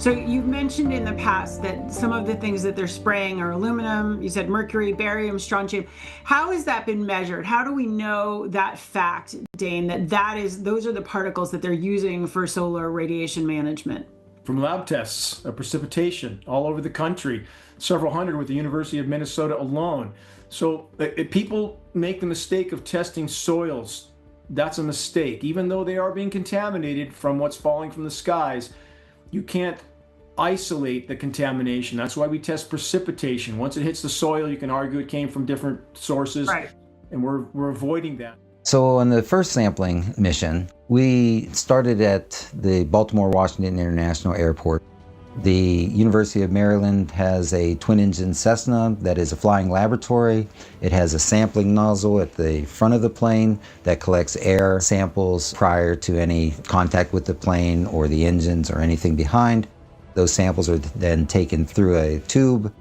So you've mentioned in the past that some of the things that they're spraying are aluminum. You said mercury, barium, strontium. How has that been measured? How do we know that fact, Dane, those are the particles that they're using for solar radiation management? From lab tests of precipitation all over the country, several hundred with the University of Minnesota alone. So if people make the mistake of testing soils, that's a mistake. Even though they are being contaminated from what's falling from the skies, you can't isolate the contamination. That's why we test precipitation. Once it hits the soil, you can argue it came from different sources, right. And we're avoiding that. So on the first sampling mission, we started at the Baltimore-Washington International Airport. The University of Maryland has a twin-engine Cessna that is a flying laboratory. It has a sampling nozzle at the front of the plane that collects air samples prior to any contact with the plane or the engines or anything behind. Those samples are then taken through a tube,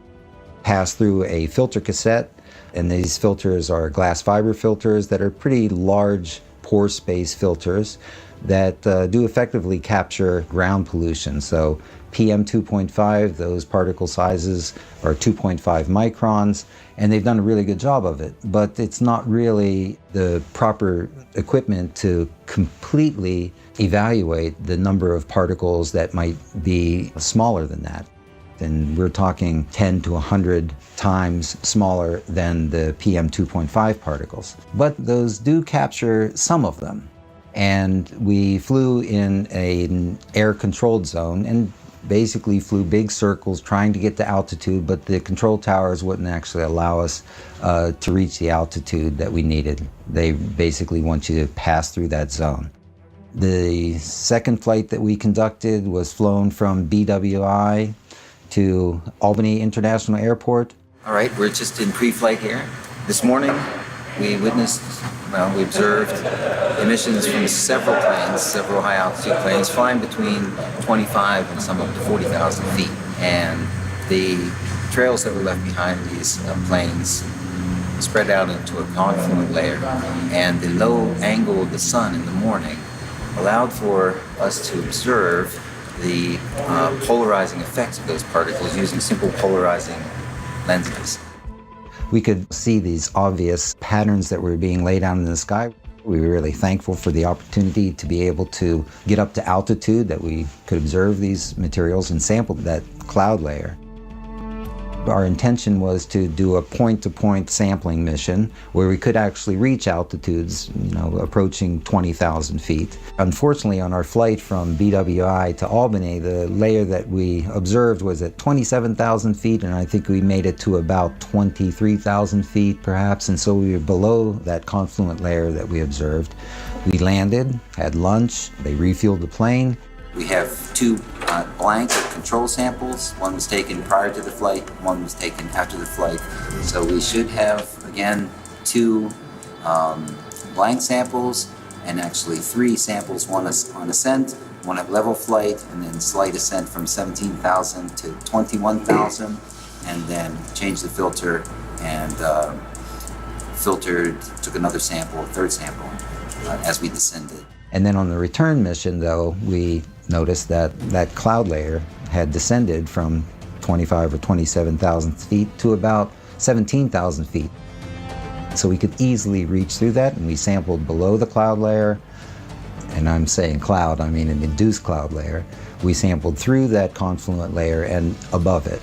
pass through a filter cassette, and these filters are glass fiber filters that are pretty large pore space filters that do effectively capture ground pollution. So PM 2.5, those particle sizes are 2.5 microns, and they've done a really good job of it. But it's not really the proper equipment to completely evaluate the number of particles that might be smaller than that. And we're talking 10 to 100 times smaller than the PM 2.5 particles. But those do capture some of them. And we flew in an air-controlled zone and basically flew big circles trying to get to altitude, but the control towers wouldn't actually allow us to reach the altitude that we needed. They basically want you to pass through that zone. The second flight that we conducted was flown from BWI to Albany International Airport. All right, we're just in pre-flight here. This morning, we observed emissions from several planes, several high-altitude planes, flying between 25 and some up to 40,000 feet. And the trails that were left behind these planes spread out into a confluent layer. And the low angle of the sun in the morning allowed for us to observe the polarizing effects of those particles using simple polarizing lenses. We could see these obvious patterns that were being laid out in the sky. We were really thankful for the opportunity to be able to get up to altitude, that we could observe these materials and sample that cloud layer. Our intention was to do a point-to-point sampling mission where we could actually reach altitudes, approaching 20,000 feet. Unfortunately, on our flight from BWI to Albany, the layer that we observed was at 27,000 feet, and I think we made it to about 23,000 feet perhaps, and so we were below that confluent layer that we observed. We landed, had lunch, they refueled the plane. We have two blank control samples. One was taken prior to the flight, one was taken after the flight. So we should have, again, two blank samples and actually three samples, one on ascent, one at level flight, and then slight ascent from 17,000 to 21,000, and then change the filter and took another sample, a third sample, as we descended. And then on the return mission, though, we noticed that that cloud layer had descended from 25 or 27,000 feet to about 17,000 feet. So we could easily reach through that, and we sampled below the cloud layer. And I'm saying cloud, I mean an induced cloud layer. We sampled through that confluent layer and above it.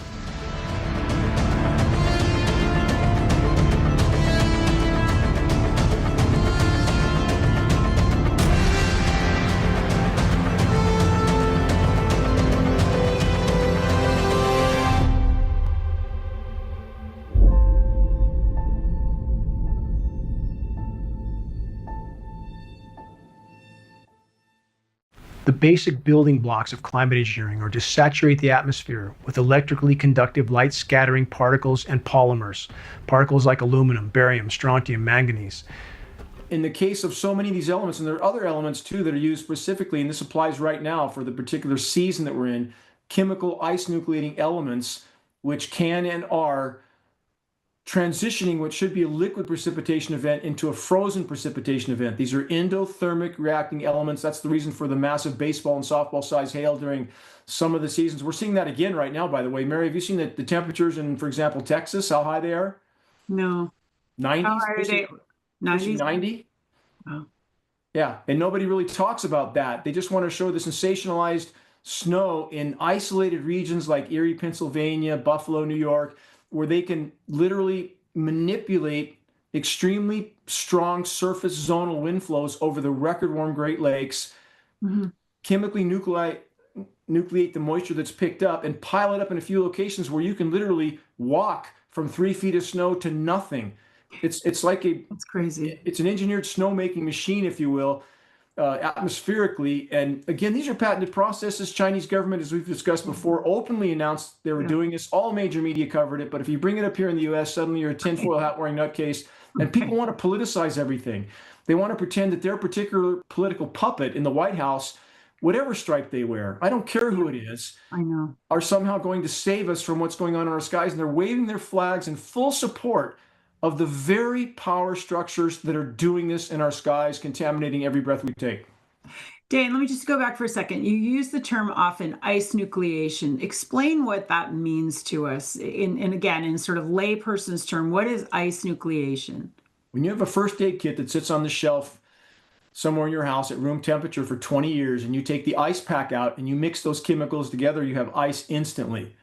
The basic building blocks of climate engineering are to saturate the atmosphere with electrically conductive light scattering particles and polymers, particles like aluminum, barium, strontium, manganese. In the case of so many of these elements, and there are other elements too that are used specifically, and this applies right now for the particular season that we're in, chemical ice nucleating elements, which can and are transitioning what should be a liquid precipitation event into a frozen precipitation event. These are endothermic reacting elements. That's the reason for the massive baseball and softball size hail during some of the seasons. We're seeing that again right now, by the way. Mary, have you seen the temperatures in, for example, Texas, how high they are? No. 90s? How high are they? 90s? 90? Oh. Yeah, and nobody really talks about that. They just want to show the sensationalized snow in isolated regions like Erie, Pennsylvania, Buffalo, New York, where they can literally manipulate extremely strong surface zonal wind flows over the record warm Great Lakes, chemically nucleate the moisture that's picked up, and pile it up in a few locations where you can literally walk from 3 feet of snow to nothing. It's like That's crazy. it's an engineered snowmaking machine, if you will, atmospherically. And again, these are patented processes. Chinese government, as we've discussed before, openly announced they were doing this. All major media covered it. But if you bring it up here in the US, suddenly you're a tinfoil hat wearing nutcase. And people want to politicize everything. They want to pretend that their particular political puppet in the White House, whatever stripe they wear, I don't care who it is, I know, are somehow going to save us from what's going on in our skies. And they're waving their flags in full support of the very power structures that are doing this in our skies, contaminating every breath we take. Dane, let me just go back for a second. You use the term often, ice nucleation. Explain what that means to us. And again, in sort of layperson's term, what is ice nucleation? When you have a first aid kit that sits on the shelf somewhere in your house at room temperature for 20 years, and you take the ice pack out and you mix those chemicals together, you have ice instantly.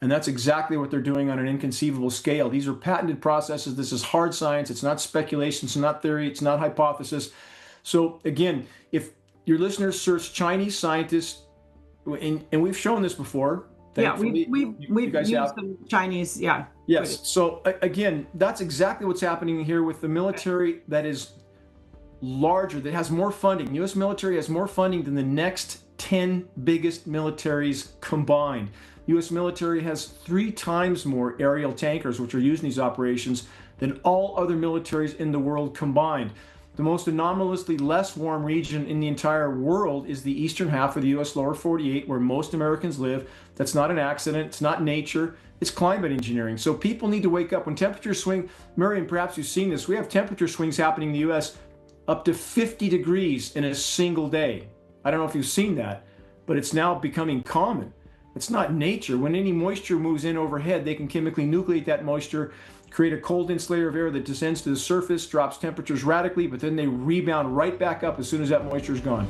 And that's exactly what they're doing on an inconceivable scale. These are patented processes. This is hard science. It's not speculation. It's not theory. It's not hypothesis. So again, if your listeners search Chinese scientists, and we've shown this before. Yeah, we've guys used have some Chinese, yeah. Yes. So again, that's exactly what's happening here with the military that is larger, that has more funding. U.S. military has more funding than the next 10 biggest militaries combined. U.S. military has 3 times more aerial tankers, which are used in these operations, than all other militaries in the world combined. The most anomalously less warm region in the entire world is the eastern half of the U.S. lower 48, where most Americans live. That's not an accident. It's not nature. It's climate engineering. So people need to wake up. When temperatures swing, Marion, perhaps you've seen this, we have temperature swings happening in the U.S. up to 50 degrees in a single day. I don't know if you've seen that, but it's now becoming common. It's not nature. When any moisture moves in overhead, they can chemically nucleate that moisture, create a cold dense layer of air that descends to the surface, drops temperatures radically, but then they rebound right back up as soon as that moisture is gone.